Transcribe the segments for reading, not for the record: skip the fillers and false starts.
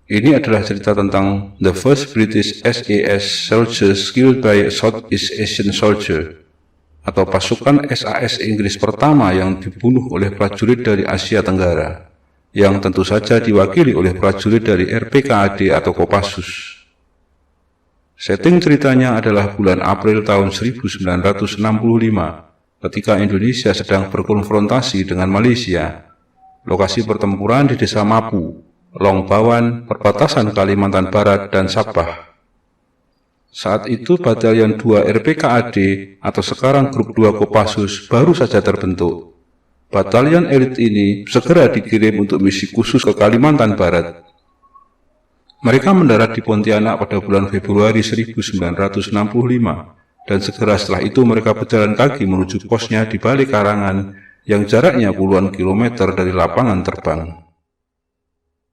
Ini adalah cerita tentang the first British SAS soldiers killed by a Southeast Asian soldier, atau pasukan SAS Inggris pertama yang dibunuh oleh prajurit dari Asia Tenggara, yang tentu saja diwakili oleh prajurit dari RPKAD atau Kopassus. Setting ceritanya adalah bulan April tahun 1965, ketika Indonesia sedang berkonfrontasi dengan Malaysia. Lokasi pertempuran di Desa Mapu, Longbawan, perbatasan Kalimantan Barat dan Sabah. Saat itu Batalion 2 RPKAD atau sekarang Grup 2 Kopassus baru saja terbentuk. Batalion elit ini segera dikirim untuk misi khusus ke Kalimantan Barat. Mereka mendarat di Pontianak pada bulan Februari 1965, dan segera setelah itu mereka berjalan kaki menuju posnya di balik karangan yang jaraknya puluhan kilometer dari lapangan terbang.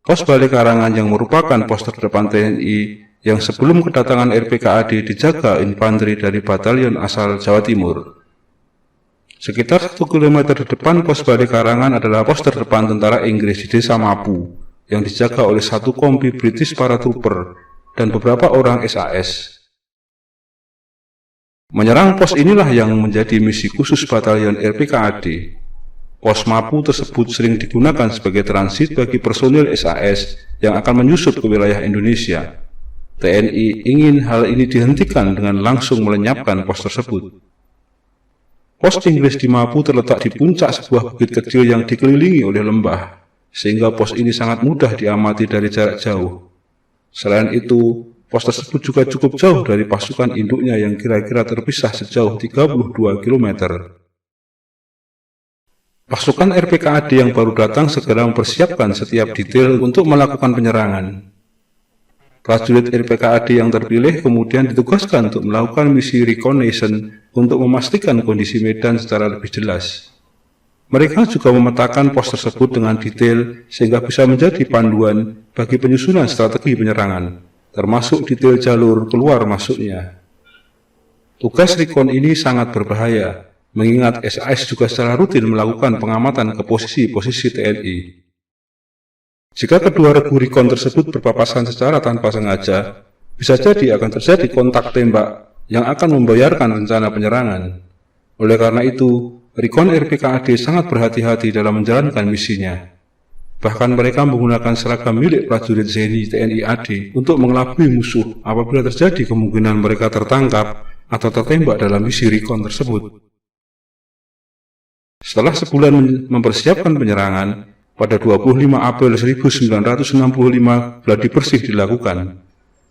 Pos balik karangan yang merupakan pos terdepan TNI yang sebelum kedatangan RPKAD dijaga infanteri dari batalion asal Jawa Timur. Sekitar 1 km di depan pos balik karangan adalah pos terdepan tentara Inggris di Desa Mapu, yang dijaga oleh satu kompi British paratrooper dan beberapa orang SAS. Menyerang pos inilah yang menjadi misi khusus batalion RPKAD. Pos Mapu tersebut sering digunakan sebagai transit bagi personil SAS yang akan menyusup ke wilayah Indonesia. TNI ingin hal ini dihentikan dengan langsung melenyapkan pos tersebut. Pos Inggris di Mapu terletak di puncak sebuah bukit kecil yang dikelilingi oleh lembah, sehingga pos ini sangat mudah diamati dari jarak jauh. Selain itu, pos tersebut juga cukup jauh dari pasukan induknya yang kira-kira terpisah sejauh 32 km. Pasukan RPKAD yang baru datang segera mempersiapkan setiap detail untuk melakukan penyerangan. Prajurit RPKAD yang terpilih kemudian ditugaskan untuk melakukan misi reconnaissance untuk memastikan kondisi medan secara lebih jelas. Mereka juga memetakan pos tersebut dengan detail sehingga bisa menjadi panduan bagi penyusunan strategi penyerangan, termasuk detail jalur keluar masuknya. Tugas recon ini sangat berbahaya, mengingat SAS juga secara rutin melakukan pengamatan ke posisi-posisi TNI. Jika kedua regu recon tersebut berpapasan secara tanpa sengaja, bisa jadi akan terjadi kontak tembak yang akan membayarkan rencana penyerangan. Oleh karena itu, recon RPKAD sangat berhati-hati dalam menjalankan misinya. Bahkan mereka menggunakan seragam milik prajurit Zeni TNI AD untuk mengelabui musuh apabila terjadi kemungkinan mereka tertangkap atau tertembak dalam misi recon tersebut. Setelah sebulan mempersiapkan penyerangan, pada 25 April 1965 gladi bersih dilakukan.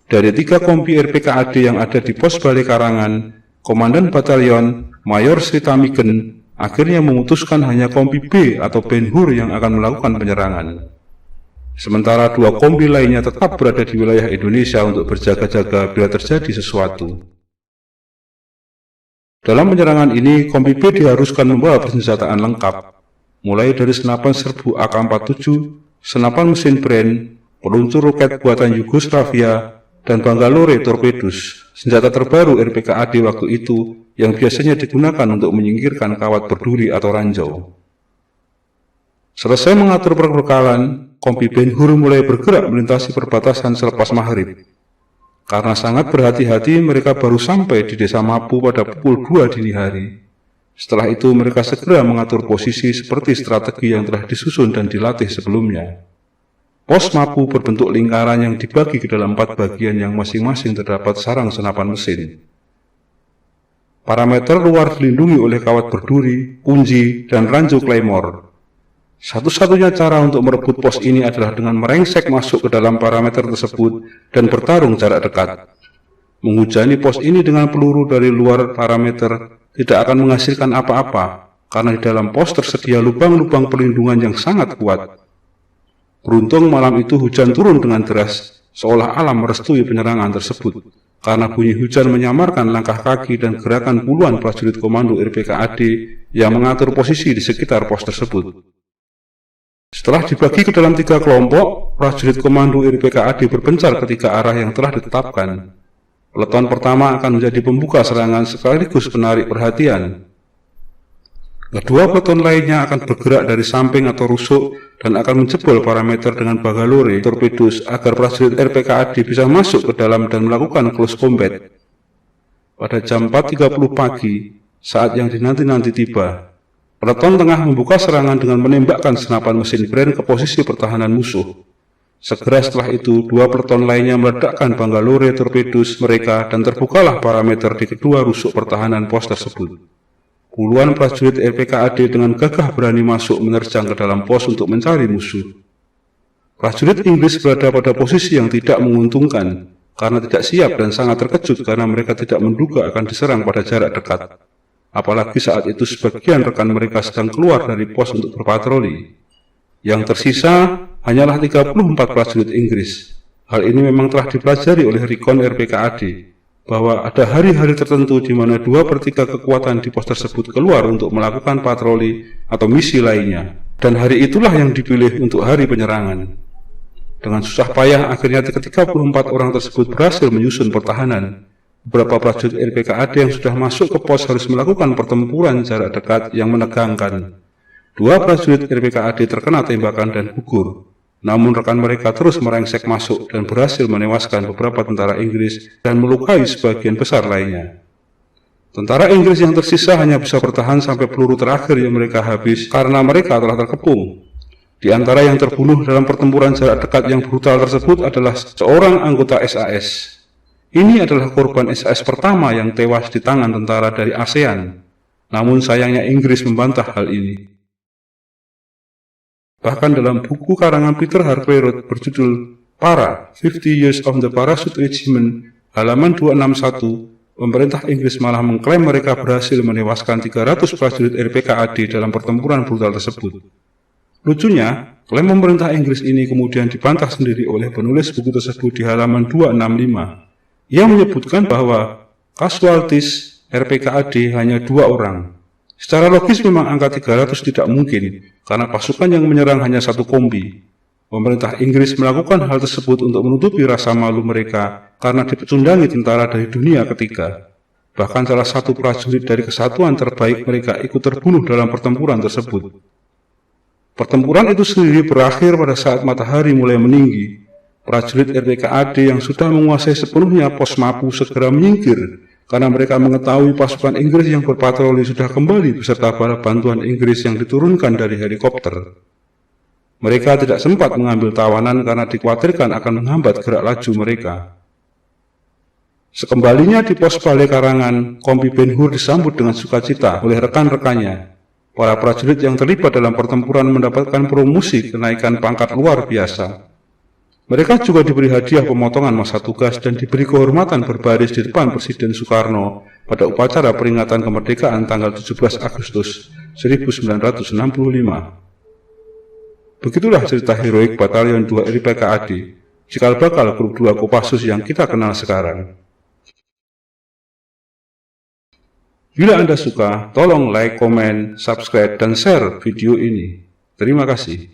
Dari 3 kompi RPKAD yang ada di pos balik karangan, Komandan Batalion Mayor Sri Tamigen akhirnya memutuskan hanya kompi B atau Ben Hur yang akan melakukan penyerangan. Sementara 2 kompi lainnya tetap berada di wilayah Indonesia untuk berjaga-jaga bila terjadi sesuatu. Dalam penyerangan ini, kompi B diharuskan membawa persenjataan lengkap, mulai dari senapan serbu AK-47, senapan mesin Bren, peluncur roket buatan Yugoslavia, dan Bangalore torpedos, senjata terbaru RPKAD waktu itu yang biasanya digunakan untuk menyingkirkan kawat berduri atau ranjau. Selesai mengatur perbekalan, kompi Ben Hur mulai bergerak melintasi perbatasan selepas maghrib. Karena sangat berhati-hati, mereka baru sampai di Desa Mapu pada pukul 2 dini hari. Setelah itu mereka segera mengatur posisi seperti strategi yang telah disusun dan dilatih sebelumnya. Pos Mapu berbentuk lingkaran yang dibagi ke dalam 4 bagian yang masing-masing terdapat sarang senapan mesin. Parameter luar dilindungi oleh kawat berduri, kunci, dan ranjau claymore. Satu-satunya cara untuk merebut pos ini adalah dengan merengsek masuk ke dalam parameter tersebut dan bertarung jarak dekat. Menghujani pos ini dengan peluru dari luar parameter tidak akan menghasilkan apa-apa, karena di dalam pos tersedia lubang-lubang perlindungan yang sangat kuat. Beruntung malam itu hujan turun dengan deras, seolah alam merestui penyerangan tersebut, karena bunyi hujan menyamarkan langkah kaki dan gerakan puluhan prajurit komando RPKAD yang mengatur posisi di sekitar pos tersebut. Setelah dibagi ke dalam 3 kelompok, prajurit komando RPKAD berpencar ke 3 arah yang telah ditetapkan. Peleton pertama akan menjadi pembuka serangan sekaligus penarik perhatian. Kedua peleton lainnya akan bergerak dari samping atau rusuk dan akan menjebol parameter dengan Bangalore torpedoes agar prajurit RPKAD bisa masuk ke dalam dan melakukan close combat. Pada jam 4.30 pagi, saat yang dinanti-nanti tiba, peleton tengah membuka serangan dengan menembakkan senapan mesin Bren ke posisi pertahanan musuh. Segera setelah itu, dua peleton lainnya meledakkan Bangalore torpedoes mereka dan terbukalah parameter di kedua rusuk pertahanan pos tersebut. Puluhan prajurit RPKAD dengan gagah berani masuk menerjang ke dalam pos untuk mencari musuh. Prajurit Inggris berada pada posisi yang tidak menguntungkan karena tidak siap dan sangat terkejut karena mereka tidak menduga akan diserang pada jarak dekat. Apalagi saat itu sebagian rekan mereka sedang keluar dari pos untuk berpatroli. Yang tersisa hanyalah 34 prajurit Inggris. Hal ini memang telah dipelajari oleh Recon RPKAD, bahwa ada hari-hari tertentu di mana 2/3 kekuatan di pos tersebut keluar untuk melakukan patroli atau misi lainnya, dan hari itulah yang dipilih untuk hari penyerangan. Dengan susah payah, akhirnya ke-34 orang tersebut berhasil menyusun pertahanan. Beberapa prajurit RPKAD yang sudah masuk ke pos harus melakukan pertempuran jarak dekat yang menegangkan. Dua prajurit RPKAD terkena tembakan dan gugur. Namun rekan mereka terus merengsek masuk dan berhasil menewaskan beberapa tentara Inggris dan melukai sebagian besar lainnya. Tentara Inggris yang tersisa hanya bisa bertahan sampai peluru terakhir yang mereka habis karena mereka telah terkepung. Di antara yang terbunuh dalam pertempuran jarak dekat yang brutal tersebut adalah seorang anggota SAS. Ini adalah korban SAS pertama yang tewas di tangan tentara dari ASEAN. Namun sayangnya Inggris membantah hal ini. Bahkan dalam buku karangan Peter Harper berjudul Para, 50 Years of the Parachute Regiment, halaman 261, pemerintah Inggris malah mengklaim mereka berhasil menewaskan 300 prajurit RPKAD dalam pertempuran brutal tersebut. Lucunya, klaim pemerintah Inggris ini kemudian dibantah sendiri oleh penulis buku tersebut di halaman 265, yang menyebutkan bahwa casualties RPKAD hanya 2 orang. Secara logis memang angka 300 tidak mungkin, karena pasukan yang menyerang hanya 1 kombi. Pemerintah Inggris melakukan hal tersebut untuk menutupi rasa malu mereka karena dipecundangi tentara dari dunia ketiga. Bahkan salah satu prajurit dari kesatuan terbaik mereka ikut terbunuh dalam pertempuran tersebut. Pertempuran itu sendiri berakhir pada saat matahari mulai meninggi. Prajurit RPKAD yang sudah menguasai sepenuhnya pos Mapu segera menyingkir, karena mereka mengetahui pasukan Inggris yang berpatroli sudah kembali beserta para bantuan Inggris yang diturunkan dari helikopter. Mereka tidak sempat mengambil tawanan karena dikhawatirkan akan menghambat gerak laju mereka. Sekembalinya di pos Balai Karangan, Kompi Ben Hur disambut dengan sukacita oleh rekan-rekannya. Para prajurit yang terlibat dalam pertempuran mendapatkan promosi kenaikan pangkat luar biasa. Mereka juga diberi hadiah pemotongan masa tugas dan diberi kehormatan berbaris di depan Presiden Soekarno pada upacara peringatan kemerdekaan tanggal 17 Agustus 1965. Begitulah cerita heroik Batalion 2 RPKAD, cikal bakal grup 2 Kopassus yang kita kenal sekarang. Bila Anda suka, tolong like, komen, subscribe, dan share video ini. Terima kasih.